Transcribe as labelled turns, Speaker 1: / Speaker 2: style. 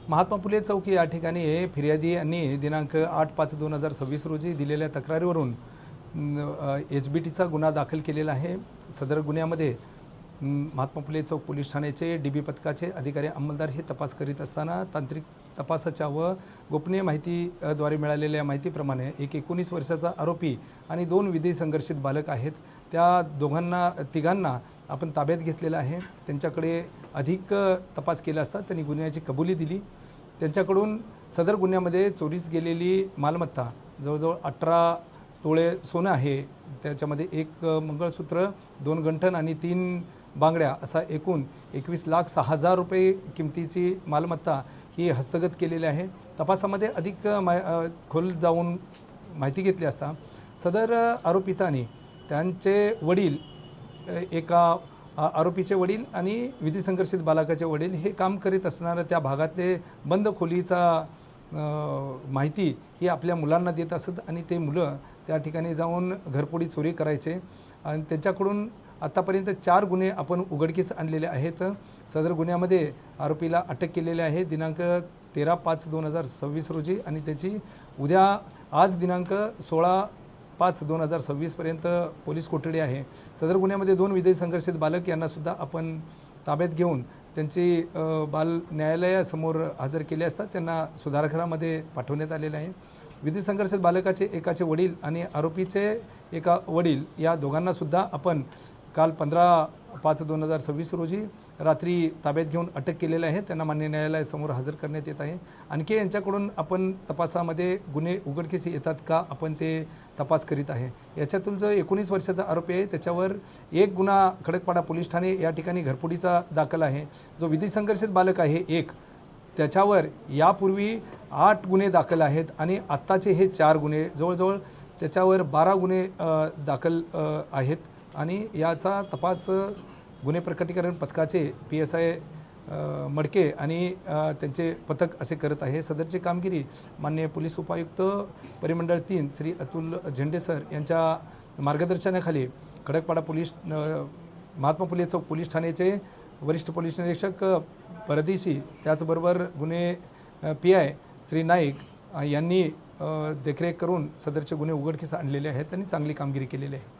Speaker 1: महात्मा फुले चौक या ठिकाणी फिर्यादी यांनी दिनांक 8/5/2026 रोजी दिलेल्या तक्रारीवरून HBTचा गुन्हा दाखल केलेला आहे। सदर गुन्ह्यामध्ये महात्मा फुले चौक पोलीस ठाण्याचे DB पथकाचे अधिकारी अंमलदार हे तपास करीत असताना तांत्रिक तपासाच्या व गोपनीय माहितीद्वारे मिळालेल्या माहितीप्रमाणे एक 19 वर्षाचा आरोपी आणि 2 विधी संघर्षित बालक आहेत। त्या तिघांना आपण ताब्यात घेतलेलं आहे। त्यांच्याकडे अधिक तपास केला असता त्यांनी गुन्ह्याची कबुली दिली। त्यांच्याकडून सदर गुन्ह्यामध्ये चोरीस गेलेली मालमत्ता जवळजवळ 18 तोळे सोनं आहे। त्याच्यामध्ये एक मंगळसूत्र, 2 गंठण आणि 3 बांगड्या असा एकूण 21,06,000 रुपये किमतीची मालमत्ता ही हस्तगत केलेली आहे। तपासामध्ये अधिक खोल जाऊन माहिती घेतली असता सदर आरोपितांनी त्यांचे वडील, एका आरोपीचे वडील आणि विधी संघर्षित बालकाचे वडील हे काम करीत असणाऱ्या त्या भागातले बंद खोलीचा माहिती ही आपल्या मुलांना देत असत आणि ते मुलं त्या ठिकाणी जाऊन घरफोडी चोरी करायचे आणि त्यांच्याकडून आतापर्यंत 4 गुन्हे आपण उघडकीस आणलेले आहेत। सदर गुन्ह्यामध्ये आरोपीला अटक केलेली आहे दिनांक 13/5/2026 रोजी आणि त्याची आज दिनांक 16/5/2026 पर्यंत पोलीस कोठडी आहे। सदर गुन्ह्यामध्ये 2 विधी संघर्षित बालक यांना सुद्धा आपण ताब्यात घेऊन त्यांची बाल न्यायालयासमोर हजर केले असता त्यांना सुधारगृहामध्ये पाठवण्यात आलेले आहे। विधी संघर्षित बालकाचे एकाचे वडील आणि आरोपीचे एका वडील या दोघांना सुद्धा आपण काल 15/5/2026 रोजी रात्री ताब्यात घेऊन अटक केलेली आहे। त्यांना मान्य न्यायालयासमोर हजर करण्यात येत आहे। आणखी यांच्याकडून आपण तपासामध्ये गुन्हे उघडकीस येतात का आपण ते तपास करीत आहे। याच्यातून जो 19 वर्षाचा आरोपी आहे त्याच्यावर एक गुन्हा खडकपाडा पोलीस ठाणे या ठिकाणी घरफोडीचा दाखल आहे। जो विधी संघर्षित बालक आहे एक, त्याच्यावर यापूर्वी 8 गुन्हे दाखल आहेत आणि आत्ताचे हे 4 गुन्हे, जवळजवळ त्याच्यावर 12 गुन्हे दाखल आहेत आणि याचा तपास गुन्हे प्रकटीकरण पथकाचे PSI मडके आणि त्यांचे पथक असे करत आहे। सदरची कामगिरी माननीय पोलीस उपायुक्त परिमंडळ 3 श्री अतुल झेंडे सर यांच्या मार्गदर्शनाखाली खडकपाडा महात्मा फुले चौक पोलीस ठाण्याचे वरिष्ठ पोलीस निरीक्षक परदेशी त्याचबरोबर गुन्हे PI श्री नाईक यांनी देखरेख करून सदरचे गुन्हे उघडकीस आणलेले आहेत आणि चांगली कामगिरी केलेली आहे।